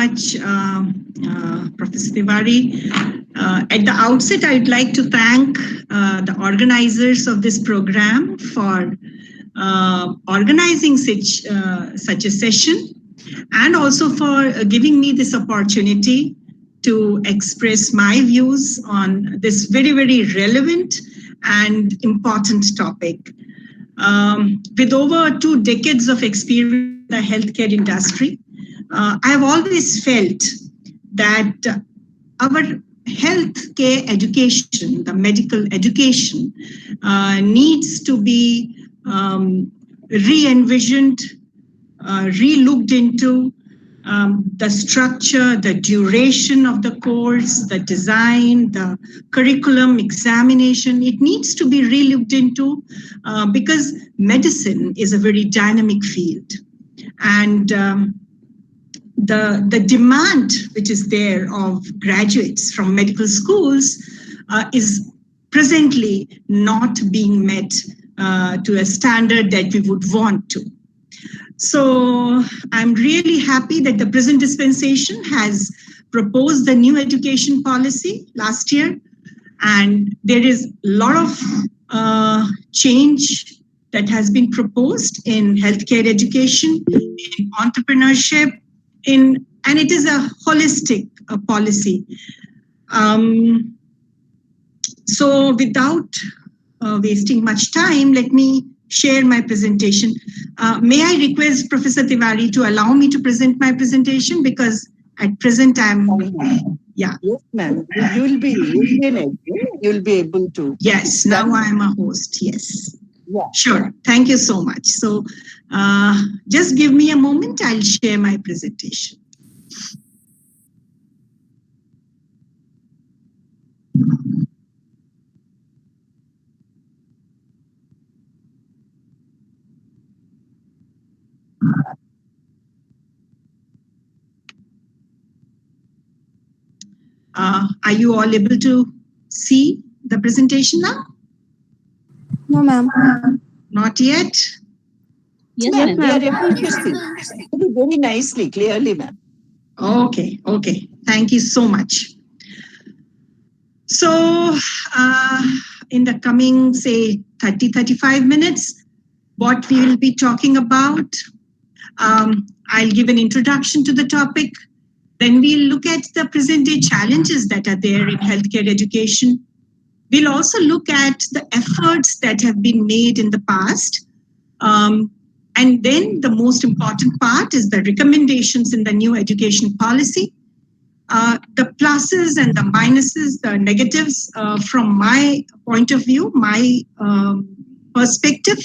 much, Professor Tiwari. At the outset, I'd like to thank the organizers of this program for organizing such a session, and also for giving me this opportunity to express my views on this very, very relevant and important topic. With over 2 decades of experience in the healthcare industry, I have always felt that our healthcare education, the medical education, needs to be re-envisioned, re-looked into. The structure, the duration of the course, the design, the curriculum, examination, it needs to be re-looked into because medicine is a very dynamic field. And the demand which is there of graduates from medical schools is presently not being met to a standard that we would want to. So I'm really happy that the present dispensation has proposed the new education policy last year, and there is a lot of change that has been proposed in healthcare education, in entrepreneurship, and it is a holistic policy. So without wasting much time, let me share my presentation. May I request Professor Tiwari to allow me to present my presentation, because at present I'm, yeah. Yes, ma'am. You'll be able to. Yes, now I'm a host, yes. Yeah. Sure, thank you so much. So just give me a moment, I'll share my presentation. Are you all able to see the presentation now? No, ma'am. Not yet? Yes, ma'am. We are able to see very nicely, clearly, ma'am. Okay. Thank you so much. So in the coming, say, 30-35 minutes, what we will be talking about, I'll give an introduction to the topic. Then we'll look at the present-day challenges that are there in healthcare education. We'll also look at the efforts that have been made in the past. And then the most important part is the recommendations in the new education policy. The pluses and the minuses, the negatives from my point of view, my perspective.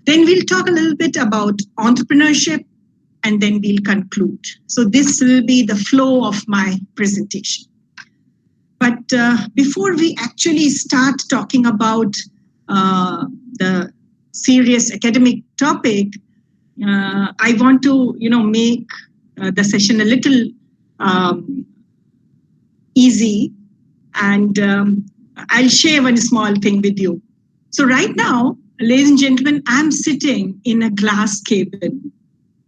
Then we'll talk a little bit about entrepreneurship, and then we'll conclude. So this will be the flow of my presentation. But before we actually start talking about the serious academic topic, I want to, make the session a little easy, and I'll share one small thing with you. So right now, ladies and gentlemen, I'm sitting in a glass cabin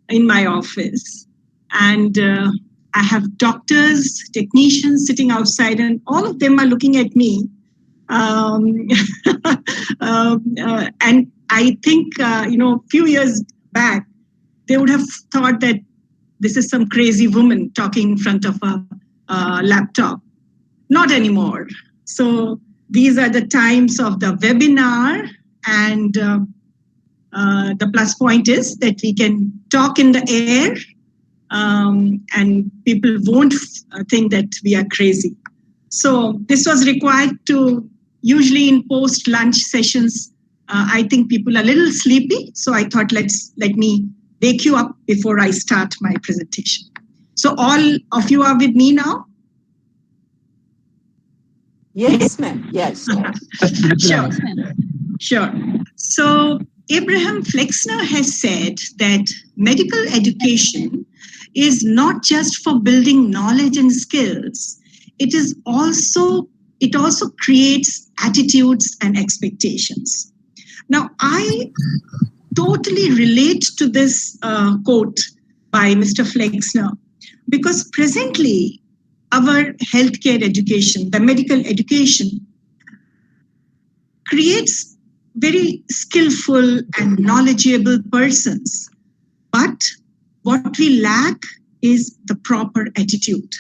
in my office, and I have doctors, technicians sitting outside, and all of them are looking at me. And I think, a few years back, they would have thought that this is some crazy woman talking in front of a laptop. Not anymore. So these are the times of the webinar, and the plus point is that we can talk in the air, and people won't think that we are crazy. So this was required to, usually in post-lunch sessions, I think people are a little sleepy. So I thought, let me wake you up before I start my presentation. So all of you are with me now? Yes, ma'am. Yes. Sure. So Abraham Flexner has said that medical education is not just for building knowledge and skills. It also creates attitudes and expectations. Now, I totally relate to this quote by Mr. Flexner, Because presently, our healthcare education, the medical education, creates very skillful and knowledgeable persons. But what we lack is the proper attitude.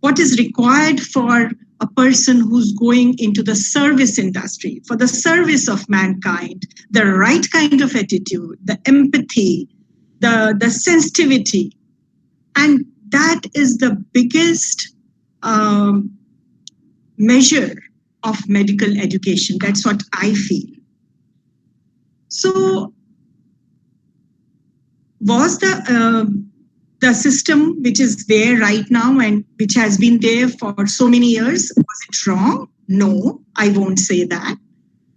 What is required for a person who's going into the service industry, for the service of mankind, the right kind of attitude, the empathy, the sensitivity. And that is the biggest measure of medical education. That's what I feel. So was the system which is there right now and which has been there for so many years, was it wrong? No, I won't say that.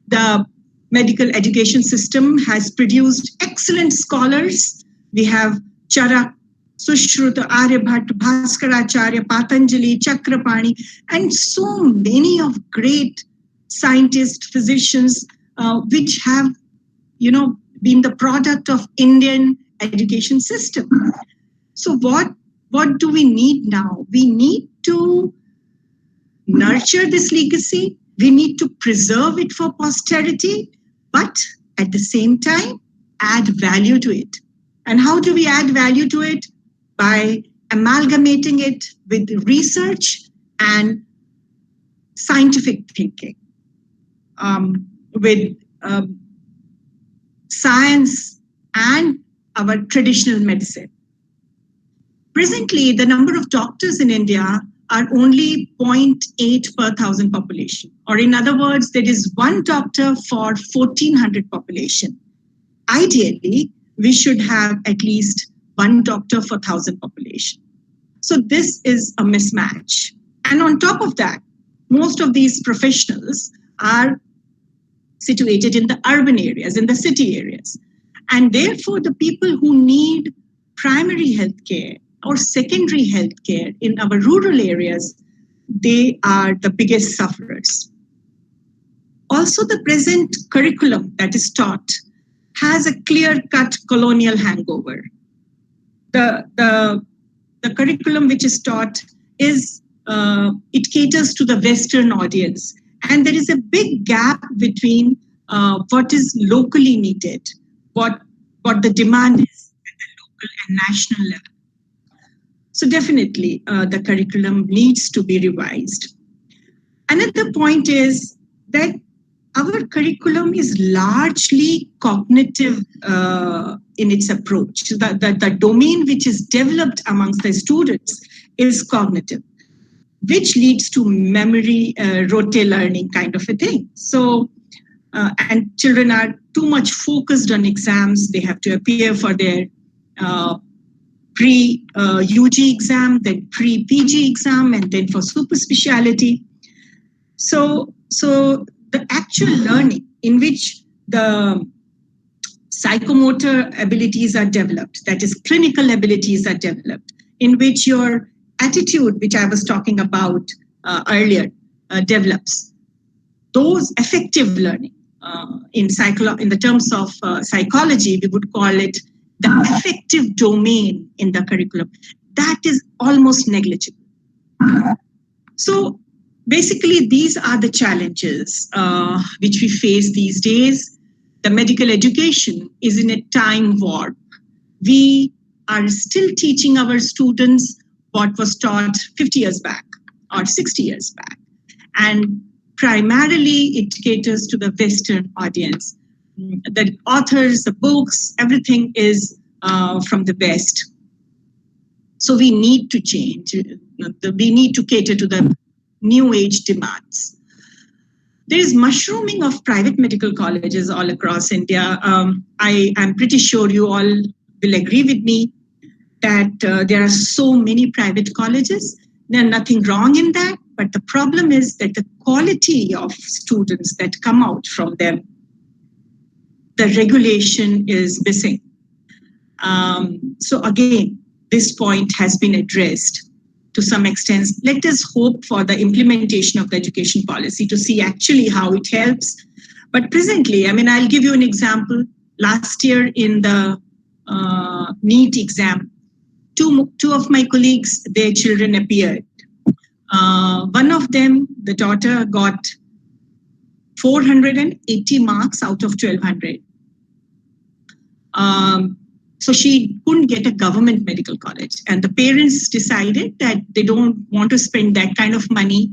The medical education system has produced excellent scholars. We have Charak, Sushruta, Aryabhat, Bhaskaracharya, Patanjali, Chakrapani, and so many of great scientists, physicians, which have, been the product of Indian education system. So what do we need now? We need to nurture this legacy. We need to preserve it for posterity, but at the same time, add value to it. And how do we add value to it? By amalgamating it with research and scientific thinking, with science and our traditional medicine. Presently, the number of doctors in India are only 0.8 per thousand population. Or in other words, there is one doctor for 1,400 population. Ideally, we should have at least one doctor for 1,000 population. So this is a mismatch. And on top of that, most of these professionals are situated in the urban areas, in the city areas. And therefore, the people who need primary healthcare or secondary healthcare in our rural areas, they are the biggest sufferers. Also, the present curriculum that is taught has a clear-cut colonial hangover. The curriculum which is taught is, it caters to the Western audience. And there is a big gap between what is locally needed, what the demand is at the local and national level. So definitely the curriculum needs to be revised. Another point is that our curriculum is largely cognitive in its approach. The domain which is developed amongst the students is cognitive, which leads to memory, rote learning kind of a thing. So, and children are too much focused on exams. They have to appear for their pre-UG exam, then pre-PG exam, and then for super speciality. So the actual learning in which the psychomotor abilities are developed, that is clinical abilities are developed, in which your attitude, which I was talking about earlier, develops. Those effective learning, in the terms of psychology, we would call it the affective domain in the curriculum. That is almost negligible. So basically, these are the challenges which we face these days. The medical education is in a time warp. We are still teaching our students what was taught 50 years back or 60 years back. And primarily, it caters to the Western audience. The authors, the books, everything is from the West. So we need to change. We need to cater to the new age demands. There is mushrooming of private medical colleges all across India. I am pretty sure you all will agree with me that there are so many private colleges. There's nothing wrong in that, but the problem is that the quality of students that come out from them, the regulation is missing. So again, this point has been addressed to some extent. Let us hope for the implementation of the education policy to see actually how it helps. But presently, I'll give you an example. Last year in the NEET exam, two of my colleagues, their children appeared. One of them, the daughter, got 480 marks out of 1200. So she couldn't get a government medical college. And the parents decided that they don't want to spend that kind of money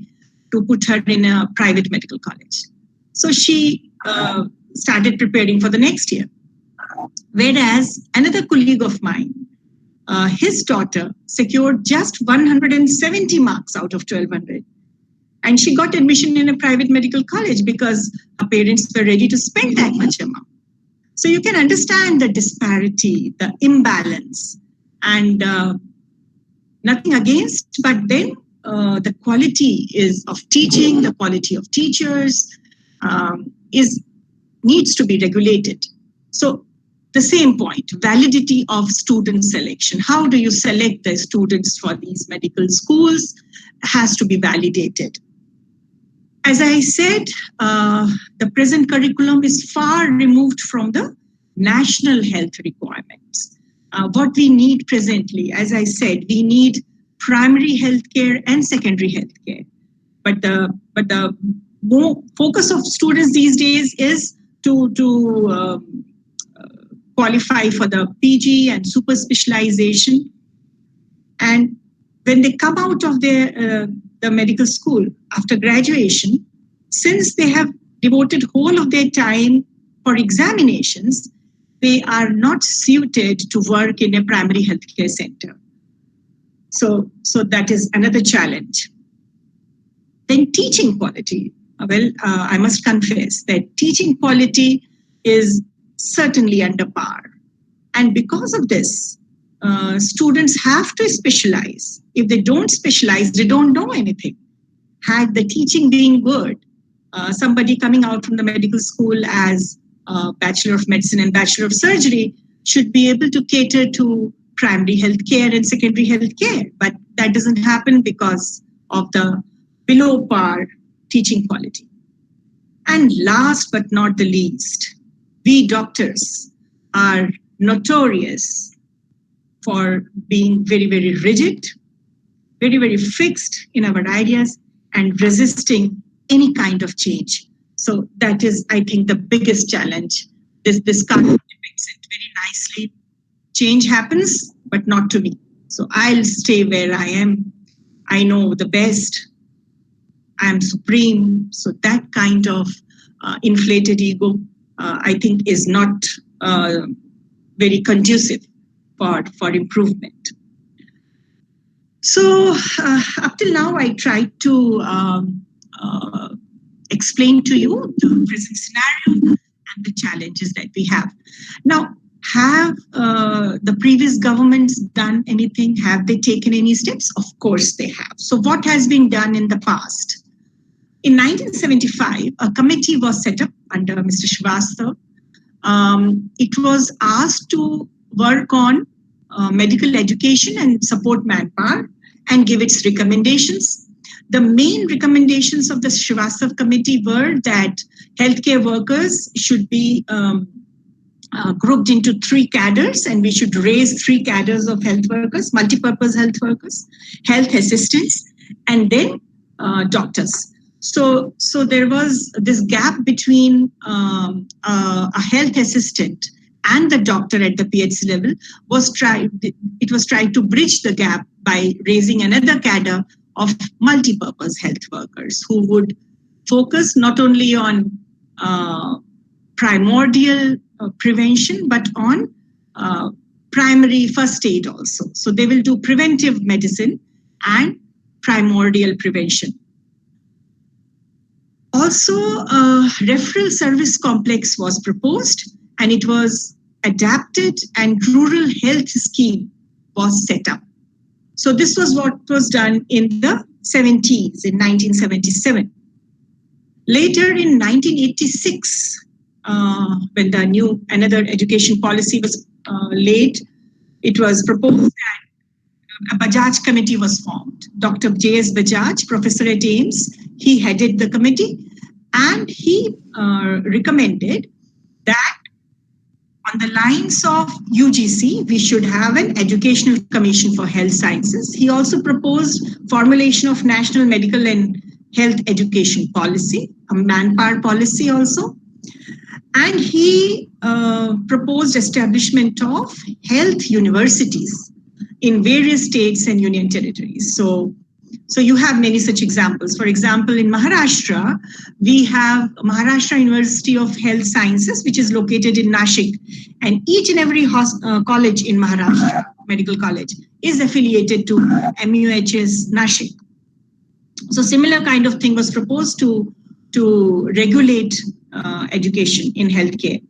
to put her in a private medical college. So she started preparing for the next year. Whereas another colleague of mine, his daughter secured just 170 marks out of 1200. And she got admission in a private medical college because her parents were ready to spend that much amount. So you can understand the disparity, the imbalance, and nothing against, but then the quality of teaching, the quality of teachers needs to be regulated. So the same point, validity of student selection. How do you select the students for these medical schools has to be validated. As I said, the present curriculum is far removed from the national health requirements. What we need presently, as I said, we need primary healthcare and secondary healthcare. But the more focus of students these days is to qualify for the PG and super specialization. And when they come out of the medical school after graduation, since they have devoted whole of their time for examinations, they are not suited to work in a primary healthcare center. So that is another challenge. Then teaching quality. Well, I must confess that teaching quality is certainly under par. And because of this, students have to specialize. If they don't specialize, they don't know anything. Had the teaching been good, somebody coming out from the medical school as a Bachelor of Medicine and Bachelor of Surgery should be able to cater to primary healthcare and secondary healthcare. But that doesn't happen because of the below par teaching quality. And last but not the least, we doctors are notorious for being very, very rigid, very, very fixed in our ideas and resisting any kind of change. So that is, I think, the biggest challenge. This card depicts it very nicely. Change happens, but not to me. So I'll stay where I am. I know the best. I am supreme. So that kind of inflated ego, I think, is not very conducive for improvement. So up till now, I tried to explain to you the present scenario and the challenges that we have. Now, have the previous governments done anything? Have they taken any steps? Of course they have. So what has been done in the past? In 1975, a committee was set up under Mr. Srivastava. It was asked to work on medical education and support manpower and give its recommendations. The main recommendations of the Srivastava committee were that healthcare workers should be grouped into 3 cadres, and we should raise 3 cadres of health workers, multi-purpose health workers, health assistants, and then doctors. So there was this gap between a health assistant and the doctor at the PhD level. It was tried to bridge the gap by raising another cadre of multi-purpose health workers who would focus not only on primordial prevention, but on primary first aid also. So they will do preventive medicine and primordial prevention. Also, a referral service complex was proposed, and it was adapted, and rural health scheme was set up. So this was what was done in the 70s, in 1977. Later in 1986, when the another education policy was laid, it was proposed that a Bajaj committee was formed. Dr. J.S. Bajaj, professor at AIIMS, he headed the committee, and he recommended that on the lines of UGC, we should have an Educational Commission for Health Sciences. He also proposed formulation of National Medical and Health Education Policy, a manpower policy also. And he proposed establishment of health universities in various states and union territories. So you have many such examples. For example, in Maharashtra, we have Maharashtra University of Health Sciences, which is located in Nashik. And each and every college in Maharashtra, medical college, is affiliated to MUHS Nashik. So similar kind of thing was proposed to regulate education in healthcare.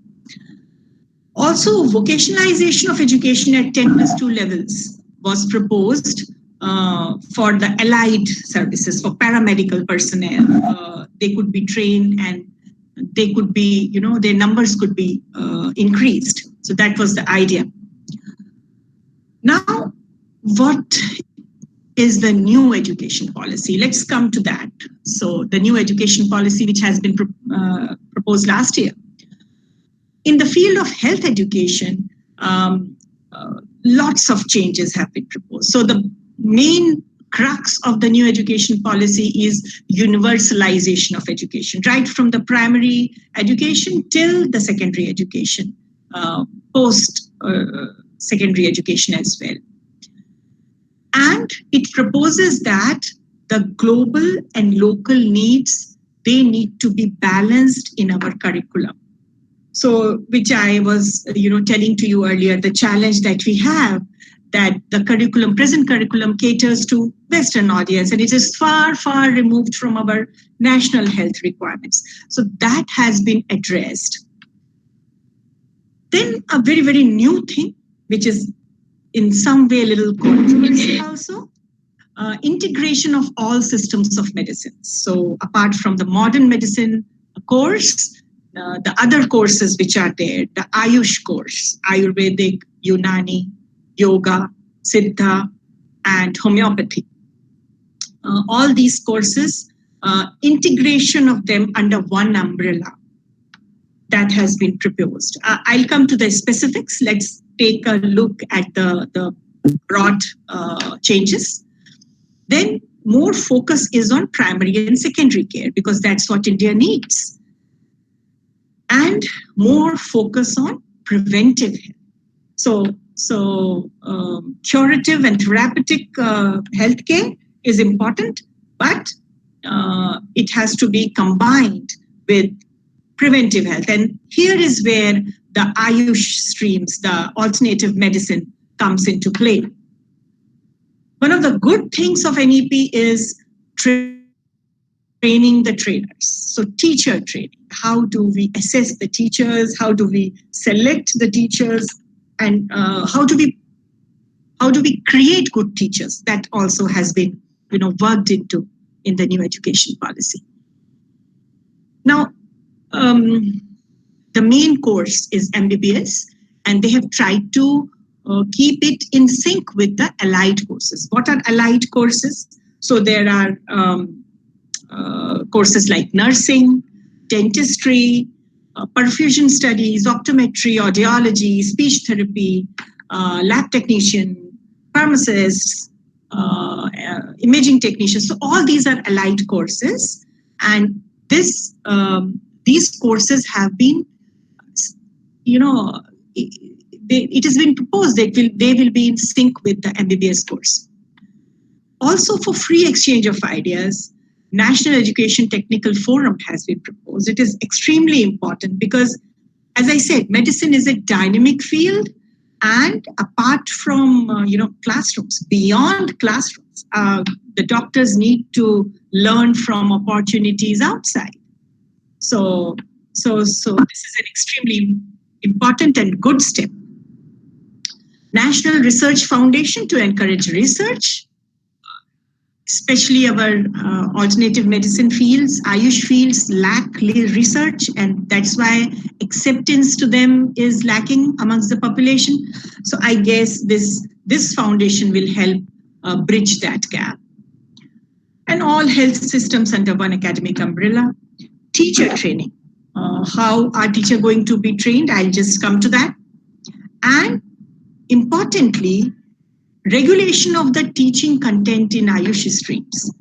Also, vocationalization of education at 10+2 levels was proposed for the allied services, for paramedical personnel. They could be trained and they could be, their numbers could be increased. So that was the idea. Now, what is the new education policy? Let's come to that. So the new education policy, which has been proposed last year. In the field of health education, lots of changes have been proposed. So the main crux of the new education policy is universalization of education, right from the primary education till the secondary education, post secondary education as well. And it proposes that the global and local needs, they need to be balanced in our curriculum. So, which I was, telling to you earlier, the challenge that we have, that the present curriculum caters to Western audience, and it is far, far removed from our national health requirements. So that has been addressed. Then a very, very new thing, which is in some way a little controversial also, integration of all systems of medicine. So apart from the modern medicine course, the other courses which are there, the Ayush course, Ayurvedic, Unani, Yoga, Siddha, and Homeopathy. All these courses, integration of them under one umbrella, that has been proposed. I'll come to the specifics. Let's take a look at the broad changes. Then more focus is on primary and secondary care because that's what India needs. And more focus on preventive health. So curative and therapeutic healthcare is important, but it has to be combined with preventive health. And here is where the Ayush streams, the alternative medicine, comes into play. One of the good things of NEP is training the trainers. So teacher training. How do we assess the teachers? How do we select the teachers? And how do we create good teachers? That also has been, worked into in the new education policy. Now, the main course is MBBS, and they have tried to keep it in sync with the allied courses. What are allied courses? So there are courses like nursing, dentistry, perfusion studies, optometry, audiology, speech therapy, lab technician, pharmacists, imaging technicians. So all these are allied courses, and these courses have been, it has been proposed that they will be in sync with the MBBS course. Also, for free exchange of ideas, National Education Technical Forum has been proposed. It is extremely important because, as I said, medicine is a dynamic field, and apart from classrooms, beyond classrooms, the doctors need to learn from opportunities outside. So this is an extremely important and good step. National Research Foundation to encourage research, especially our alternative medicine fields, Ayush fields lack research, and that's why acceptance to them is lacking amongst the population. So I guess this foundation will help bridge that gap. And all health systems under one academic umbrella. Teacher training. How are teachers going to be trained? I'll just come to that. And importantly, regulation of the teaching content in Ayush streams.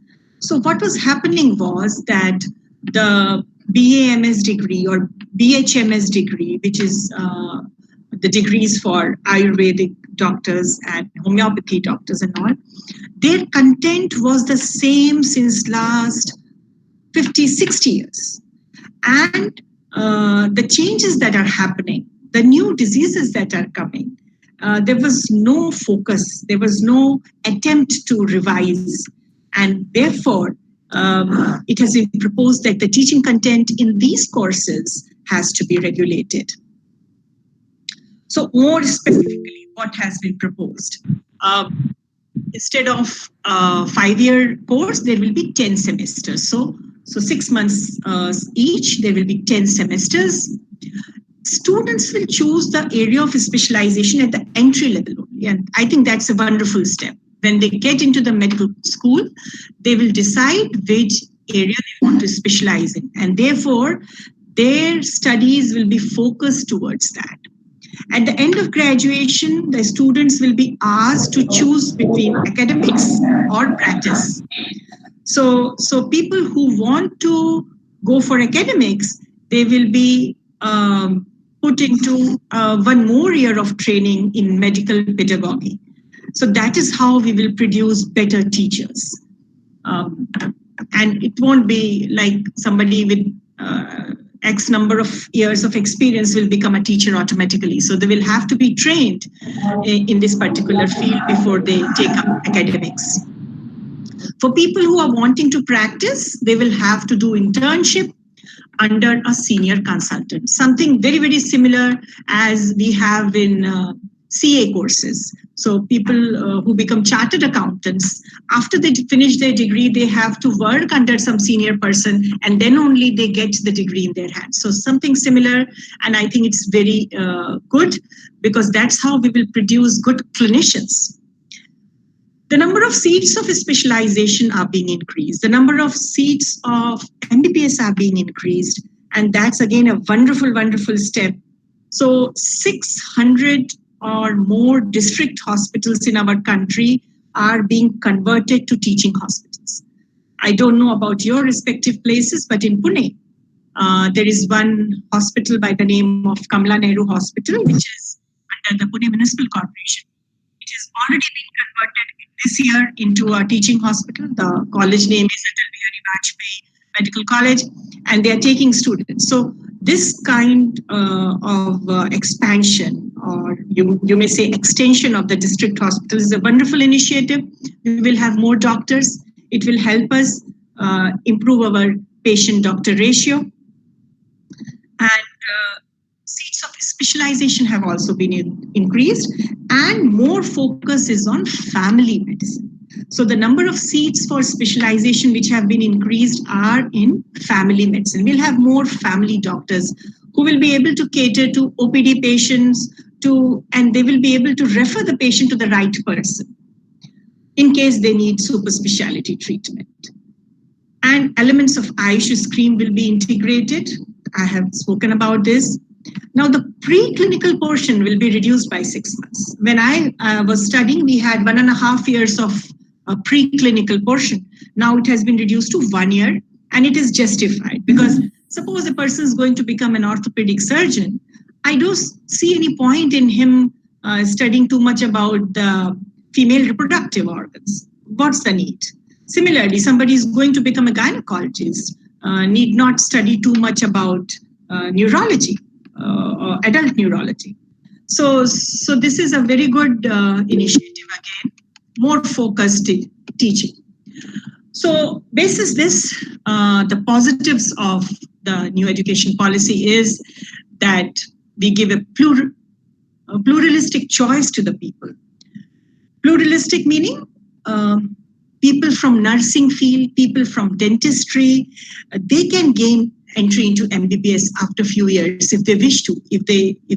So what was happening was that the BAMS degree or BHMS degree, which is the degrees for Ayurvedic doctors and homeopathy doctors and all, their content was the same since last 50, 60 years. And the changes that are happening, the new diseases that are coming, there was no focus, there was no attempt to revise. And therefore, it has been proposed that the teaching content in these courses has to be regulated. So more specifically, what has been proposed? Instead of a 5-year course, there will be 10 semesters. So 6 months each, there will be 10 semesters. Students will choose the area of specialization at the entry level only. And I think that's a wonderful step. When they get into the medical school, they will decide which area they want to specialize in. And therefore, their studies will be focused towards that. At the end of graduation, the students will be asked to choose between academics or practice. So people who want to go for academics, they will be put into 1 more year of training in medical pedagogy. So that is how we will produce better teachers. And it won't be like somebody with X number of years of experience will become a teacher automatically. So they will have to be trained in this particular field before they take up academics. For people who are wanting to practice, they will have to do internship under a senior consultant, something very, very similar as we have in CA courses. So people who become chartered accountants, after they finish their degree, they have to work under some senior person, and then only they get the degree in their hands. So something similar, and I think it's very good, because that's how we will produce good clinicians. The number of seats of specialization are being increased. The number of seats of MBBS are being increased. And that's again a wonderful, wonderful step. So 600 or more district hospitals in our country are being converted to teaching hospitals. I don't know about your respective places, but in Pune, there is one hospital by the name of Kamala Nehru Hospital, which is under the Pune Municipal Corporation. It has already been converted this year into a teaching hospital. The college name is Atal Bihari Vajpayee Medical College, and they are taking students. So this kind of expansion, or you may say extension of the district hospital, is a wonderful initiative. We will have more doctors. It will help us improve our patient-doctor ratio. And seats of specialization have also been increased, and more focus is on family medicine. So the number of seats for specialization which have been increased are in family medicine. We'll have more family doctors who will be able to cater to OPD patients, and they will be able to refer the patient to the right person in case they need super specialty treatment. And elements of Ayush stream will be integrated. I have spoken about this. Now, the preclinical portion will be reduced by 6 months. When I was studying, we had 1.5 years of a preclinical portion. Now it has been reduced to 1 year, and it is justified, because suppose a person is going to become an orthopedic surgeon, I don't see any point in him studying too much about the female reproductive organs. What's the need? Similarly, somebody is going to become a gynecologist, need not study too much about neurology, or adult neurology. So this is a very good initiative again, more focused teaching. So basis this, the positives of the new education policy is that we give a pluralistic choice to the people. Pluralistic meaning people from nursing field, people from dentistry, they can gain entry into MBBS after a few years if they wish to, if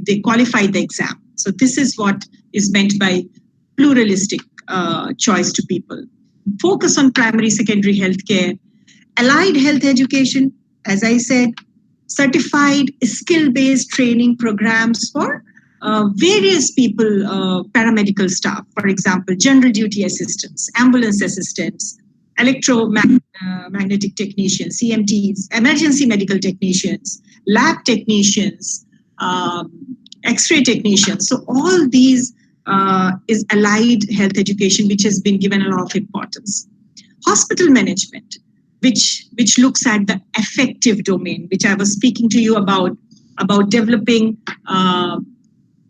they qualify the exam. So this is what is meant by pluralistic choice to people. Focus on primary, secondary healthcare, allied health education, as I said, certified skill-based training programs for various people, paramedical staff, for example, general duty assistants, ambulance assistants, electromagnetic technicians, CMTs, emergency medical technicians, lab technicians, X-ray technicians. So all these is allied health education, which has been given a lot of importance. Hospital management, which looks at the affective domain, which I was speaking to you about developing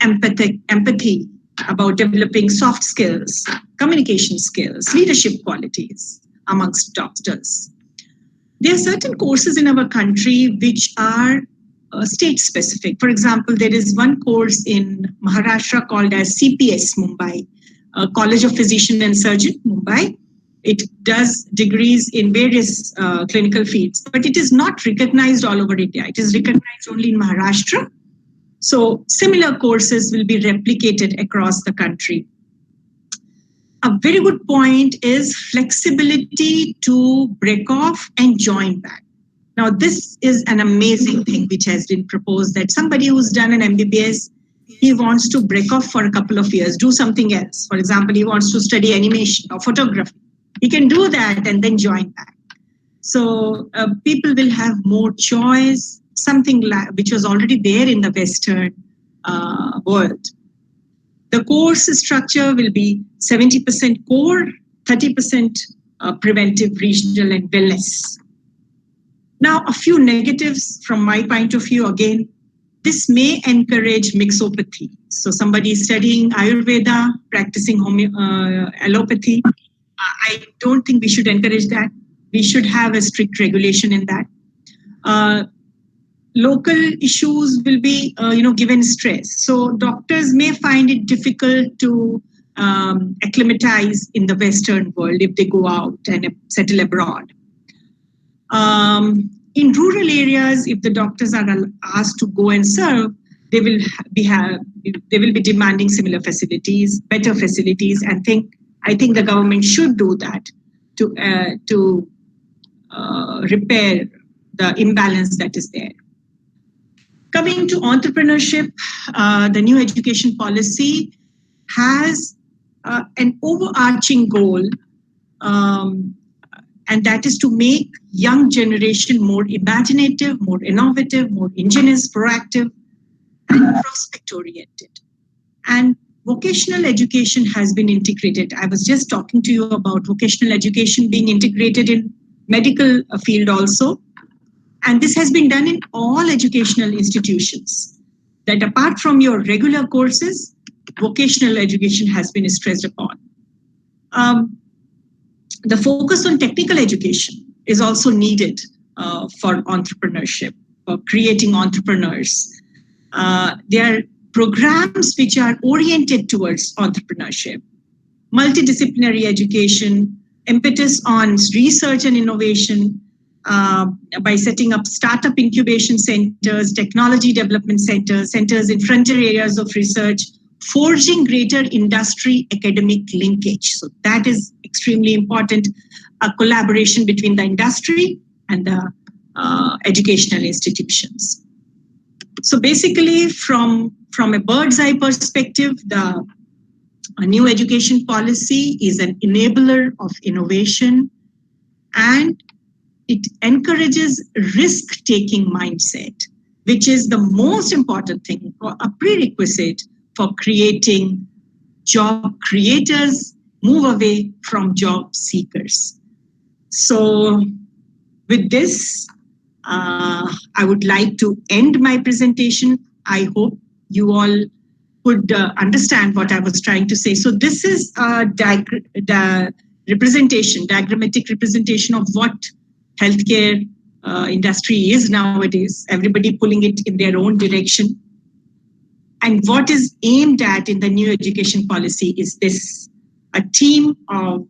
empathy, about developing soft skills, communication skills, leadership qualities amongst doctors. There are certain courses in our country which are state specific. For example, there is one course in Maharashtra called as CPS Mumbai, College of Physician and Surgeon Mumbai. It does degrees in various clinical fields, but it is not recognized all over India. It is recognized only in Maharashtra. So similar courses will be replicated across the country. A very good point is flexibility to break off and join back. Now, this is an amazing thing which has been proposed, that somebody who's done an MBBS, he wants to break off for a couple of years, do something else. For example, he wants to study animation or photography. He can do that and then join back. So people will have more choice, something which was already there in the Western world. The course structure will be 70% core, 30% preventive, regional, and wellness. Now, a few negatives from my point of view. Again, this may encourage mixopathy. So somebody studying Ayurveda, practicing allopathy, I don't think we should encourage that. We should have a strict regulation in that. Local issues will be, given stress. So doctors may find it difficult to acclimatize in the Western world if they go out and settle abroad. In rural areas, if the doctors are asked to go and serve, they will be demanding similar facilities, better facilities, and I think the government should do that to repair the imbalance that is there. Coming to entrepreneurship, the new education policy has an overarching goal, and that is to make young generation more imaginative, more innovative, more ingenious, proactive, and prospect-oriented. And vocational education has been integrated. I was just talking to you about vocational education being integrated in medical field also. And this has been done in all educational institutions, that apart from your regular courses, vocational education has been stressed upon. The focus on technical education is also needed for entrepreneurship, for creating entrepreneurs. There are programs which are oriented towards entrepreneurship, multidisciplinary education, impetus on research and innovation, by setting up startup incubation centers, technology development centers, centers in frontier areas of research, forging greater industry-academic linkage. So that is extremely important, a collaboration between the industry and the educational institutions. So basically, from a bird's eye perspective, the new education policy is an enabler of innovation, and it encourages risk-taking mindset, which is the most important thing, or a prerequisite for creating job creators, move away from job seekers. So with this, I would like to end my presentation. I hope you all could understand what I was trying to say. So this is a diagrammatic representation of what healthcare industry is nowadays, everybody pulling it in their own direction. And what is aimed at in the new education policy is this, a team of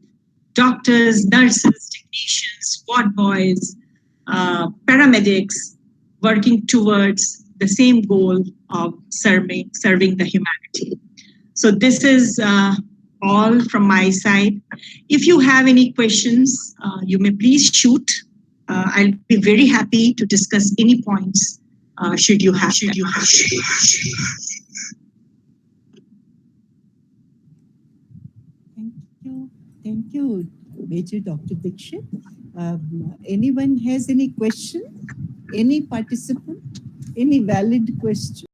doctors, nurses, technicians, ward boys, paramedics, working towards the same goal of serving the humanity. So this is all from my side. If you have any questions, you may please shoot. I'll be very happy to discuss any points should you have. Thank you, Major Dr. Dixit. Anyone has any question? Any participant? Any valid question?